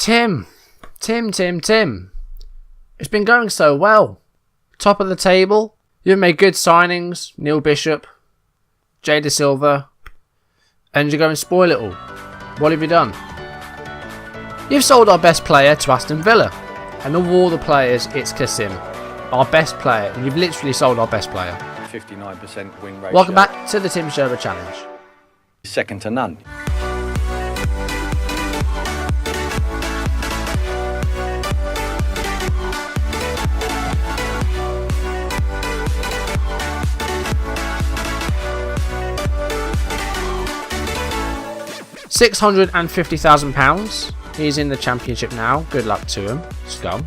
Tim. It's been going so well. Top of the table. You've made good signings. Neil Bishop, Jay De Silva. And you're going to spoil it all. What have you done? You've sold our best player to Aston Villa. And of all the players, it's Kasim. Our best player. And you've literally sold our best player. 59% win ratio. Welcome back to the Tim Sherwood Challenge. Second to none. £650,000. He's in the Championship now. Good luck to him. Scum.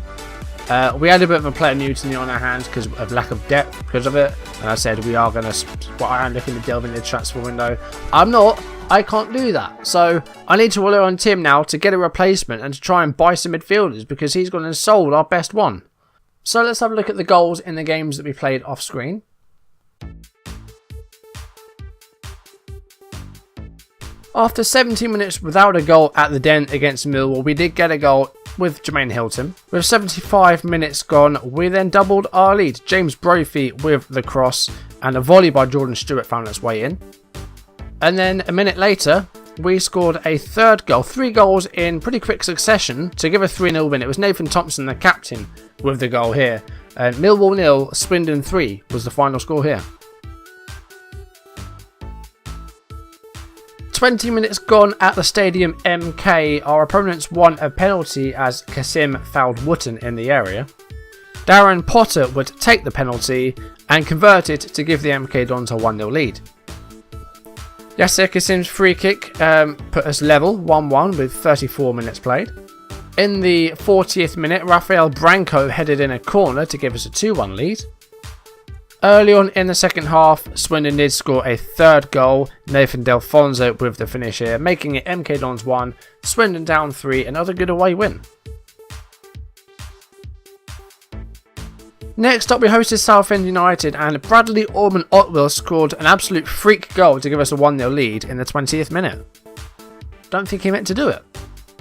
We had a bit of a player mutiny on our hands because of lack of depth because of it. And I said we are going to... I am looking to delve into the transfer window. I'm not. I can't do that. So I need to rely on Tim now to get a replacement and to try and buy some midfielders because he's gone and sold our best one. So let's have a look at the goals in the games that we played off screen. After 17 minutes without a goal at the Den against Millwall, we did get a goal with Jermaine Hilton. With 75 minutes gone, we then doubled our lead. James Brophy with the cross and a volley by Jordan Stewart found its way in. And then a minute later, we scored a third goal. 3 goals in pretty quick succession to give a 3-0 win. It was Nathan Thompson, the captain, with the goal here. And Millwall 0, Swindon 3 was the final score here. 20 minutes gone at the Stadium MK. Our opponents won a penalty as Kasim fouled Wootton in the area. Darren Potter would take the penalty and convert it to give the MK Dons a 1-0 lead. Yasser Kasim's free kick put us level 1-1 with 34 minutes played. In the 40th minute, Rafael Branco headed in a corner to give us a 2-1 lead. Early on in the second half, Swindon did score a third goal. Nathan Delfonso with the finish here, making it MK Dons 1, Swindon down 3, another good away win. Next up, we hosted Southend United and Bradley Orman Otwell scored an absolute freak goal to give us a 1-0 lead in the 20th minute. Don't think he meant to do it.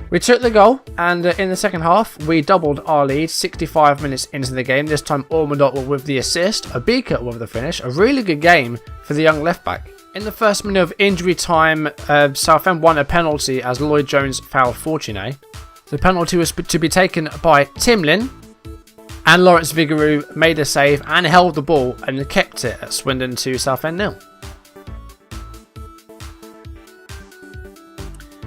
We took the goal, and in the second half, we doubled our lead 65 minutes into the game. This time, Ormond Otwell with the assist, Abika with the finish. A really good game for the young left-back. In the first minute of injury time, Southend won a penalty as Lloyd Jones fouled Fortuné. The penalty was to be taken by Timlin, and Lawrence Vigouroux made a save and held the ball and kept it at Swindon 2, Southend 0.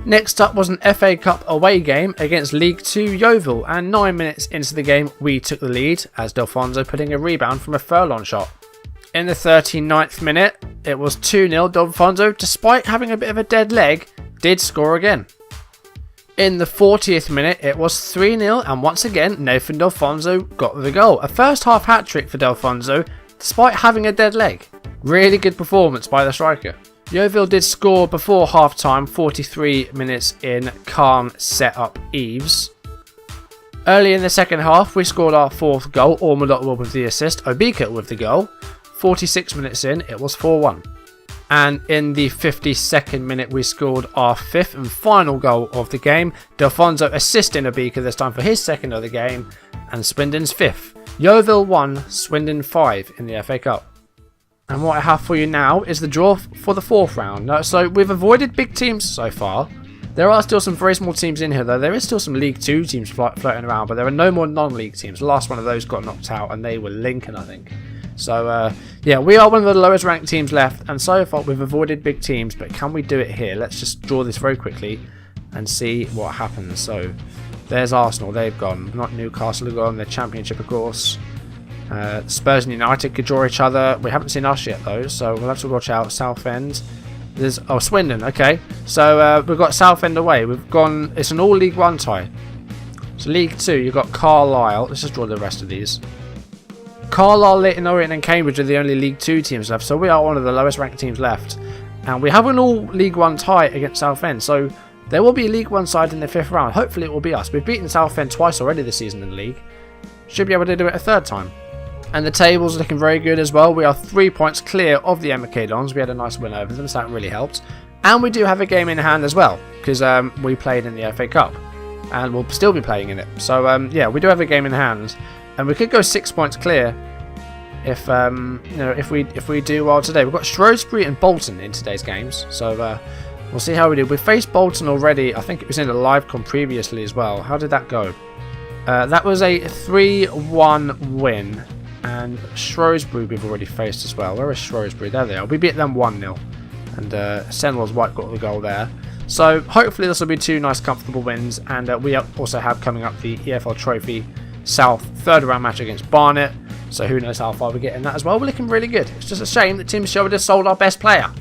Next up was an FA Cup away game against League 2 Yeovil, and 9 minutes into the game we took the lead as Delfonso putting a rebound from a furlong shot. In the 39th minute it was 2-0. Delfonso, despite having a bit of a dead leg, did score again. In the 40th minute it was 3-0 and once again Nathan Delfonso got the goal. A first half hat-trick for Delfonso despite having a dead leg. Really good performance by the striker. Yeovil did score before half-time, 43 minutes in, calm set-up Eves. Early in the second half, we scored our 4th goal, Ormond Otwell with the assist, Obika with the goal. 46 minutes in, it was 4-1. And in the 52nd minute, we scored our 5th and final goal of the game. Delfonso assisting Obika this time for his 2nd of the game, and Swindon's 5th. Yeovil 1, Swindon 5 in the FA Cup. And what I have for you now is the draw for the 4th round. So we've avoided big teams so far. There are still some very small teams in here though. There is still some League 2 teams floating around, but there are no more non-league teams. The last one of those got knocked out and they were Lincoln, I think. So yeah, we are one of the lowest ranked teams left, and so far we've avoided big teams, but can we do it here? Let's just draw this very quickly and see what happens. So there's Arsenal, they've gone. Not Newcastle have gone, they're Championship of course. Spurs and United could draw each other. We haven't seen us yet though, so we'll have to watch out. Southend. There's Swindon. Okay, so we've got Southend away. We've gone. It's an all League 1 tie. So League 2, you've got Carlisle. Let's just draw the rest of these. Carlisle, Leyton Orient, and Cambridge are the only League 2 teams left. So we are one of the lowest ranked teams left, and we have an all League 1 tie against Southend. So there will be a League 1 side in the 5th round. Hopefully it will be us. We've beaten Southend twice already this season in the league. Should be able to do it a 3rd time. And the table's looking very good as well. We are 3 points clear of the MK Dons. We had a nice win over them, so that really helped. And we do have a game in hand as well, because we played in the FA Cup. and we'll still be playing in it. So yeah, we do have a game in hand, and we could go 6 points clear if you know, if we do well today. We've got Shrewsbury and Bolton in today's games, so we'll see how we do. We faced Bolton already. I think it was in a live con previously as well. How did that go? That was a 3-1 win, and Shrewsbury we've already faced as well. Where is Shrewsbury? There they are. We beat them 1-0, and Senwell's White got the goal there. So hopefully this will be 2 nice comfortable wins, and we also have coming up the EFL Trophy South third round match against Barnet. So who knows how far we get in that as well. We're looking really good. It's just a shame that Tim Sherwood has sold our best player.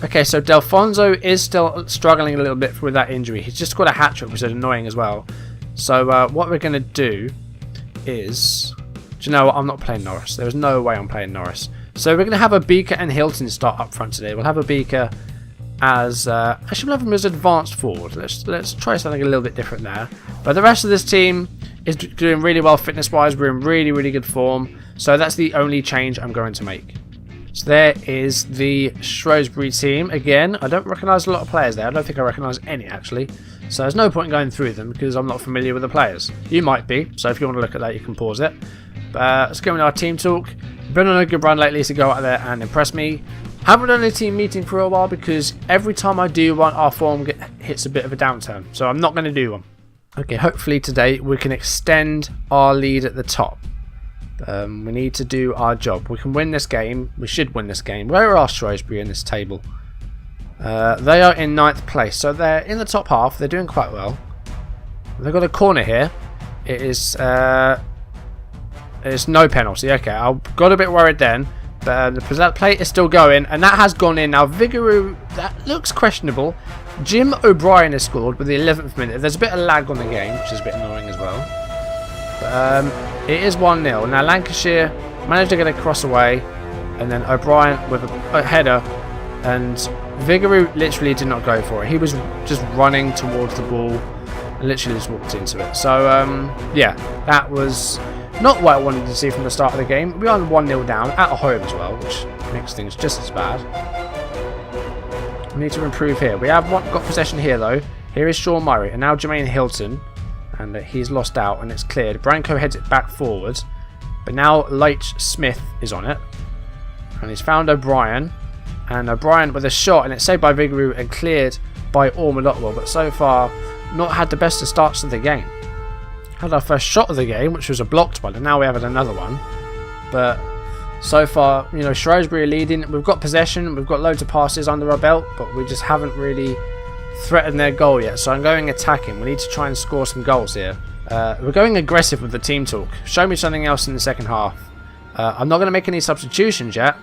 Okay, so Delfonso is still struggling a little bit with that injury. He's just got a hat-trick, which is annoying as well. So what we're going to do is... Do you know what? I'm not playing Norris. There's no way I'm playing Norris. So we're going to have a Beaker and Hilton start up front today. We'll have a Beaker as... actually, we'll have him as advanced forward. Let's try something a little bit different there. But the rest of this team is doing really well fitness-wise. We're in really, really good form. So that's the only change I'm going to make. So there is the Shrewsbury team. Again, I don't recognise a lot of players there. I don't think I recognise any, actually. So there's no point in going through them because I'm not familiar with the players. You might be, so if you want to look at that, you can pause it. But let's go into our team talk. Been on a good run lately to go out there and impress me. Haven't done a team meeting for a while because every time I do one, our form hits a bit of a downturn. So I'm not going to do one. Okay, hopefully today we can extend our lead at the top. We need to do our job. We can win this game. We should win this game. Where are Shrewsbury in this table? They are in 9th place. So they're in the top half. They're doing quite well. They've got a corner here. It is it's no penalty. Okay, I got a bit worried then. But the plate is still going. And that has gone in. Now, Vigouroux, that looks questionable. Jim O'Brien has scored with the 11th minute. There's a bit of lag on the game, which is a bit annoying as well. But it is 1-0. Now Lancashire managed to get a cross away, and then O'Brien with a header, and Vigouroux literally did not go for it. He was just running towards the ball and literally just walked into it. So yeah, that was not what I wanted to see from the start of the game. We are 1-0 down at home as well, which makes things just as bad. We need to improve here. We have got possession here though. Here is Sean Murray and now Jermaine Hilton, and he's lost out and it's cleared. Branco heads it back forward, but now Leitch Smith is on it, and he's found O'Brien, and O'Brien with a shot, and it's saved by Vigouroux and cleared by Ormalotwell, but so far not had the best of starts of the game. Had our first shot of the game, which was a blocked one, and now we have another one, but so far, you know, Shrewsbury are leading. We've got possession, we've got loads of passes under our belt, but we just haven't really threatened their goal yet. So I'm going attacking. We need to try and score some goals here. We're going aggressive with the team talk. Show me something else in the second half. I'm not going to make any substitutions yet,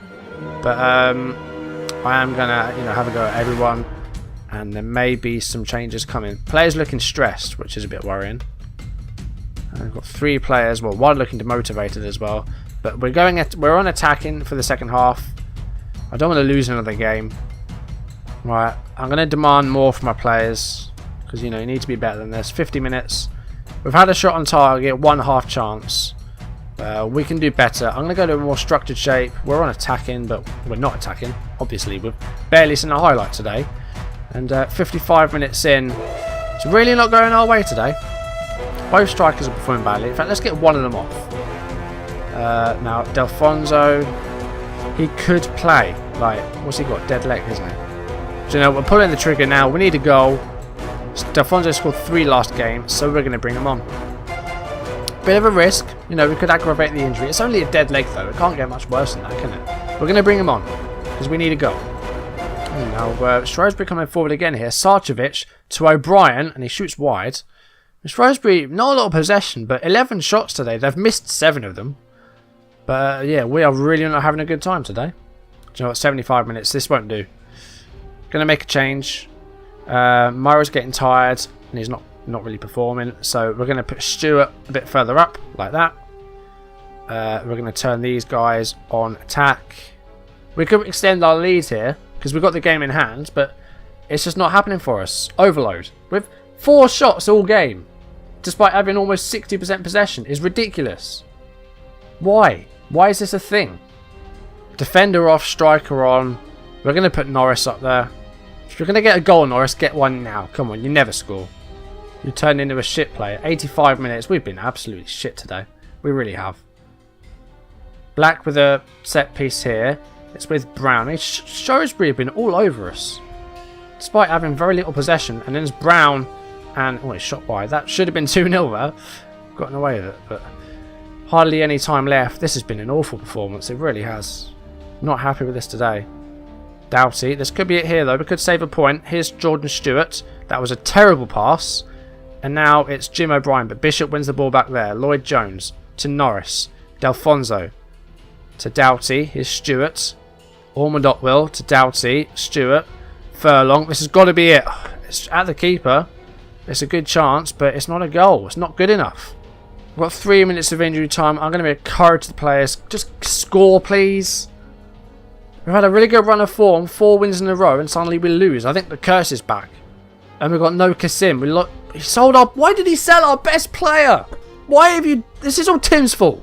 but I am going to, you know, have a go at everyone, and there may be some changes coming. Players looking stressed, which is a bit worrying. I've got 3 players, well, 1 looking demotivated as well. But we're on attacking for the second half. I don't want to lose another game. Right, I'm going to demand more from my players, because, you know, you need to be better than this. 50 minutes. We've had a shot on target, 1 half chance. We can do better. I'm going to go to a more structured shape. We're on attacking, but we're not attacking. Obviously, we've barely seen a highlight today. And 55 minutes in, it's really not going our way today. Both strikers are performing badly. In fact, let's get one of them off. Now, Delfonso, he could play. Like, what's he got? Dead leg, isn't he? So, you know, we're pulling the trigger now. We need a goal. Delfonso scored 3 last game, so we're going to bring him on. Bit of a risk. You know, we could aggravate the injury. It's only a dead leg, though. It can't get much worse than that, can it? We're going to bring him on, because we need a goal. Now, Shrewsbury coming forward again here. Sarcevic to O'Brien, and he shoots wide. Shrewsbury, not a lot of possession, but 11 shots today. They've missed 7 of them. But yeah, we are really not having a good time today. Do you know what? 75 minutes. This won't do. Gonna make a change. Murray's getting tired and he's not really performing. So we're gonna put Stewart a bit further up like that. We're gonna turn these guys on attack. We could extend our lead here because we've got the game in hand, but it's just not happening for us. Overload with 4 shots all game, despite having almost 60% possession, is ridiculous. Why? Why is this a thing? Defender off, striker on. We're going to put Norris up there. If you're going to get a goal, Norris, get one now. Come on, you never score. who turned into a shit player. 85 minutes. We've been absolutely shit today. We really have. Black with a set piece here. It's with Brown. Shrewsbury have been all over us, despite having very little possession. And then it's Brown and... Oh, it's shot wide. That should have been 2-0 there. Gotten away with it, but hardly any time left. This has been an awful performance. It really has. Not happy with this today. Doughty. This could be it here, though. We could save a point. Here's Jordan Stewart. That was a terrible pass. And now it's Jim O'Brien, but Bishop wins the ball back there. Lloyd Jones to Norris. Delfonso to Doughty. Here's Stewart. Ormond Otwell to Doughty. Stewart. Furlong. This has got to be it. It's at the keeper. It's a good chance, but it's not a goal. It's not good enough. We've got 3 minutes of injury time. I'm going to encourage the players. Just score, please. We've had a really good run of form. 4 wins in a row, and suddenly we lose. I think the curse is back. And we've got no Kassim. He sold up. Why did he sell our best player? Why have you... This is all Tim's fault.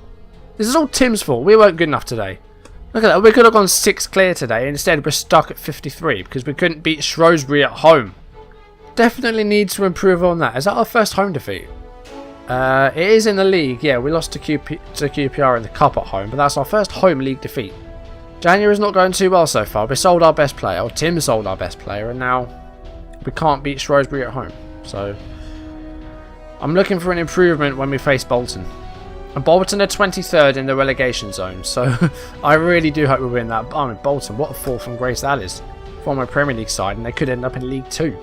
This is all Tim's fault. We weren't good enough today. Look at that. We could have gone 6 clear today. Instead, we're stuck at 53 because we couldn't beat Shrewsbury at home. Definitely need to improve on that. Is that our first home defeat? It is in the league. Yeah, we lost to QPR in the cup at home, but that's our first home league defeat. January's not going too well so far. We sold our best player, or Tim sold our best player, and now we can't beat Shrewsbury at home. So I'm looking for an improvement when we face Bolton. And Bolton are 23rd in the relegation zone, so I really do hope we win that. I mean, Bolton, what a fall from grace that is. Former Premier League side, and they could end up in League 2.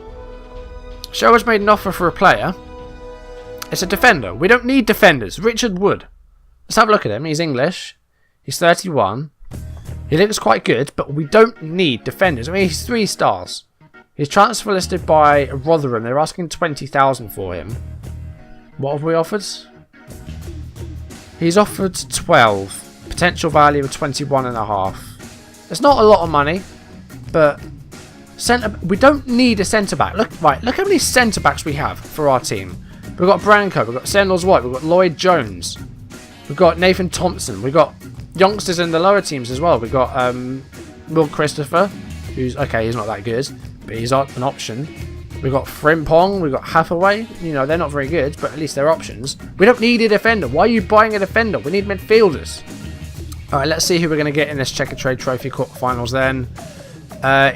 Sherwood's made an offer for a player. It's a defender. We don't need defenders. Richard Wood. Let's have a look at him. He's English. He's 31. He looks quite good, but we don't need defenders. I mean, he's 3 stars. He's transfer listed by Rotherham. They're asking 20,000 for him. What have we offered? He's offered 12. Potential value of 21.5. It's not a lot of money, but we don't need a centre back. Look how many centre backs we have for our team. We've got Branco, we've got Sendles White, we've got Lloyd Jones, we've got Nathan Thompson, we've got youngsters in the lower teams as well. We've got Will Christopher, who's okay, he's not that good, but he's an option. We've got Frimpong, we've got Hathaway. You know, they're not very good, but at least they're options. We don't need a defender. Why are you buying a defender? We need midfielders. Alright, let's see who we're going to get in this Checker Trade Trophy quarterfinals then.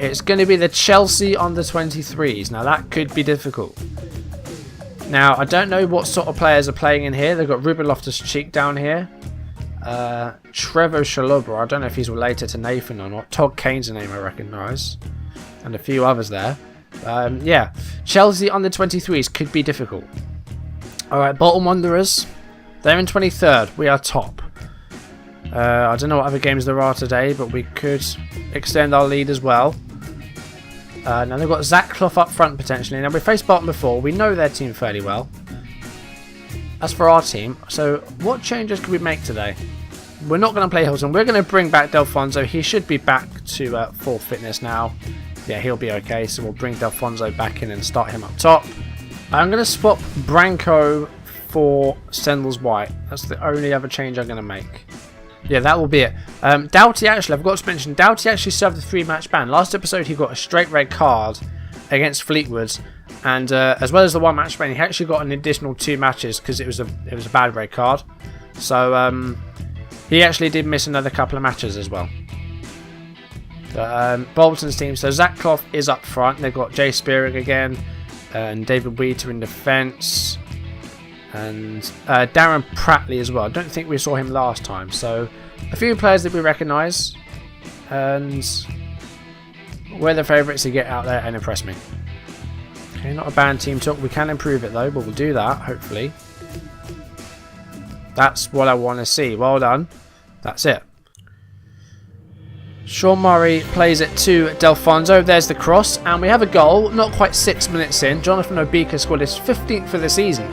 It's going to be the Chelsea under-23s. Now, that could be difficult. Now, I don't know what sort of players are playing in here. They've got Ruben Loftus-Cheek down here. Trevor Chalobah. I don't know if he's related to Nathan or not. Todd Kane's a name I recognise. And a few others there. Yeah, Chelsea under-23s could be difficult. Alright, Bolton Wanderers. They're in 23rd. We are top. I don't know what other games there are today, but we could extend our lead as well. Now they've got Zach Clough up front potentially. Now we faced Bolton before. We know their team fairly well. As for our team, so what changes could we make today? We're not going to play Hilton. We're going to bring back Delfonso. He should be back to full fitness now. Yeah, he'll be okay. So we'll bring Delfonso back in and start him up top. I'm going to swap Branco for Sendles White. That's the only other change I'm going to make. Yeah, that will be it. Doughty, actually, I forgot to mention, Doughty actually served a 3-match ban. Last episode, he got a straight red card against Fleetwood. And as well as the 1-match ban, he actually got an additional 2 matches because it was a bad red card. So he actually did miss another couple of matches as well. Bolton's team, so Zach Clough is up front. They've got Jay Spearing again and David Weeder in defence. And Darren Prattley as well. I don't think we saw him last time. So a few players that we recognise. And we're the favourites to get out there and impress me. Okay, not a bad team talk. We can improve it though, but we'll do that, hopefully. That's what I want to see. Well done. That's it. Sean Murray plays it to Delfonso. There's the cross. And we have a goal. Not quite 6 minutes in. Jonathan Obika scored his 15th for the season.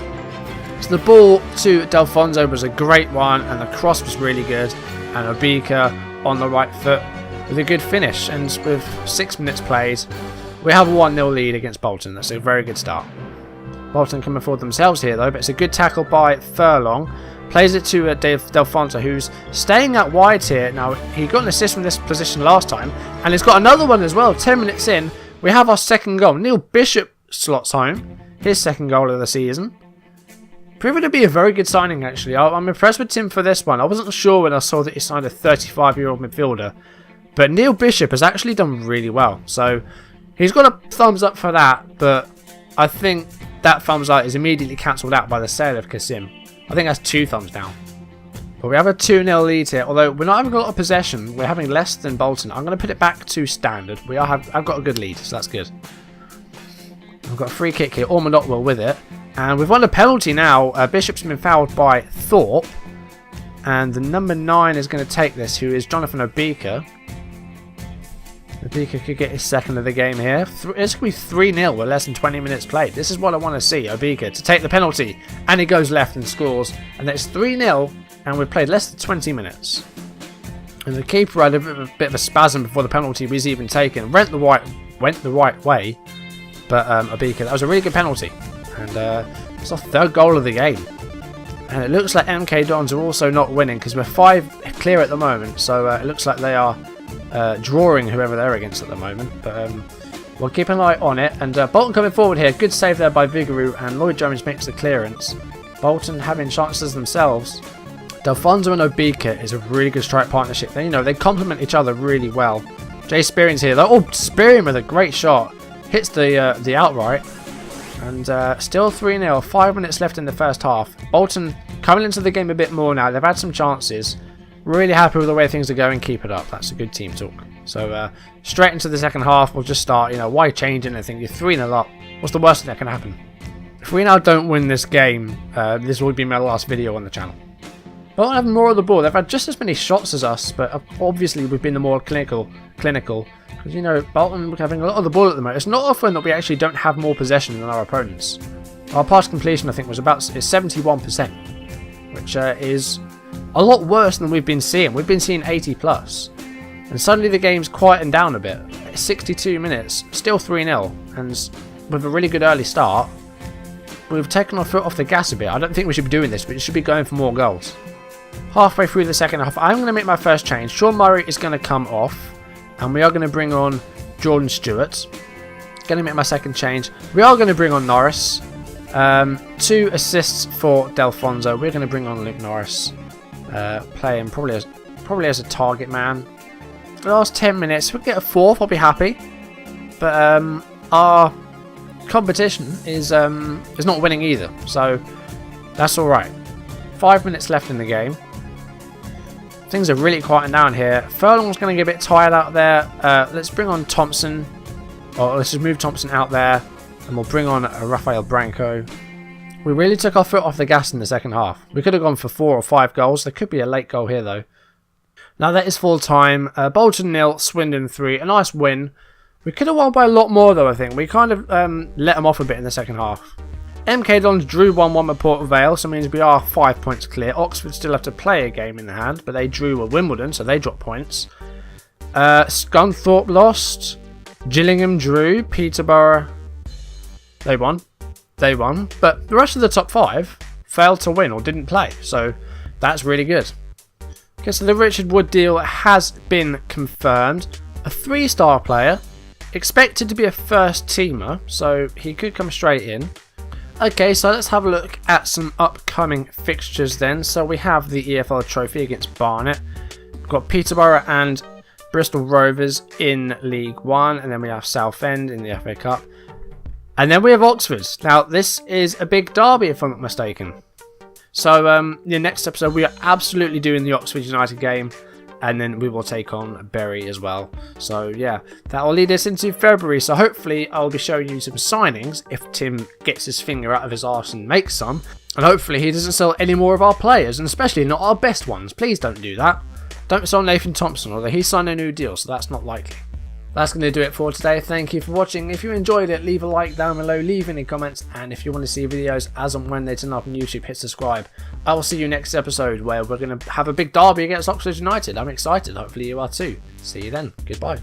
So the ball to Delfonso was a great one. And the cross was really good. And Obika on the right foot with a good finish. And with 6 minutes played, we have a 1-0 lead against Bolton. That's a very good start. Bolton can afford themselves here though. But it's a good tackle by Furlong. Plays it to Delfonso, who's staying out wide here. Now, he got an assist from this position last time, and he's got another one as well. 10 minutes in, we have our second goal. Neil Bishop slots home. his second goal of the season. Proving to be a very good signing, actually. I'm impressed with Tim for this one. I wasn't sure when I saw that he signed a 35-year-old midfielder, but Neil Bishop has actually done really well. So he's got a thumbs up for that, but I think that thumbs up is immediately cancelled out by the sale of Kasim. I think that's 2 thumbs down. But we have a 2-0 lead here. Although we're not having a lot of possession, we're having less than Bolton. I'm going to put it back to standard. I've got a good lead, so that's good. We've got a free kick here, Ormond Otwell with it. And we've won a penalty now. Bishop's been fouled by Thorpe. And the number 9 is going to take this, who is Jonathan Obika. Obika could get his second of the game here. It's going to be 3-0 with less than 20 minutes played. This is what I want to see, Obika, to take the penalty. And he goes left and scores. And it's 3-0, and we've played less than 20 minutes. And the keeper had a bit of a spasm before the penalty was even taken. Went the right way. But Obika, that was a really good penalty. And it's our 3rd goal of the game. And it looks like MK Dons are also not winning because we're 5 clear at the moment. So it looks like they are drawing whoever they're against at the moment. But we'll keep an eye on it. And Bolton coming forward here. Good save there by Vigouroux. And Lloyd Jones makes the clearance. Bolton having chances themselves. Delfonso and Obika is a really good strike partnership. They complement each other really well. Jay Spearing's here though. Oh, Spearing with a great shot. Hits the outright. And still 3-0, 5 minutes left in the first half. Bolton coming into the game a bit more now. They've had some chances. Really happy with the way things are going. Keep it up. That's a good team talk. So straight into the second half. We'll just start. Why change anything? You're 3-0 up. What's the worst thing that can happen? If we now don't win this game, this will be my last video on the channel. Bolton have more of the ball. They've had just as many shots as us, but obviously we've been the more clinical. Because, Bolton having a lot of the ball at the moment. It's not often that we actually don't have more possession than our opponents. Our pass completion, I think, is 71%, which is a lot worse than we've been seeing. We've been seeing 80+. And suddenly the game's quietened down a bit. 62 minutes, still 3-0. And with a really good early start, we've taken our foot off the gas a bit. I don't think we should be doing this, but we should be going for more goals. Halfway through the second half, I'm going to make my first change. Sean Murray is going to come off. And we are going to bring on Jordan Stewart. Going to make my second change. We are going to bring on Norris. 2 assists for Delfonso. We're going to bring on Luke Norris. Playing probably as a target man. For the last 10 minutes, if we get a 4th, I'll be happy. But our competition is not winning either. So that's alright. 5 minutes left in the game. Things are really quieting down here. Furlong's going to get a bit tired out there. Let's bring on Thompson. Or let's just move Thompson out there. And we'll bring on Rafael Branco. We really took our foot off the gas in the second half. We could have gone for 4 or 5 goals. There could be a late goal here though. Now that is full time. Bolton 0, Swindon 3. A nice win. We could have won by a lot more though, I think. We kind of let them off a bit in the second half. MK Dons drew 1-1 with Port Vale, so it means we are 5 points clear. Oxford still have to play a game in the hand, but they drew with Wimbledon, so they dropped points. Scunthorpe lost. Gillingham drew. Peterborough, they won. But the rest of the top 5 failed to win or didn't play, so that's really good. Okay, so the Richard Wood deal has been confirmed. A 3-star player, expected to be a first teamer, so he could come straight in. Okay, so let's have a look at some upcoming fixtures then. So we have the EFL Trophy against Barnet. We've got Peterborough and Bristol Rovers in League 1. And then we have Southend in the FA Cup. And then we have Oxford. Now, this is a big derby if I'm not mistaken. So, in the next episode, we are absolutely doing the Oxford United game. And then we will take on Bury as well. So yeah, that will lead us into February. So hopefully I'll be showing you some signings if Tim gets his finger out of his arse and makes some. And hopefully he doesn't sell any more of our players, and especially not our best ones. Please don't do that. Don't sell Nathan Thompson, although he signed a new deal, so that's not likely. That's going to do it for today. Thank you for watching. If you enjoyed it, leave a like down below, leave any comments, and if you want to see videos as and when they turn up on YouTube, hit subscribe. I will see you next episode where we're going to have a big derby against Oxford United. I'm excited. Hopefully you are too. See you then. Goodbye.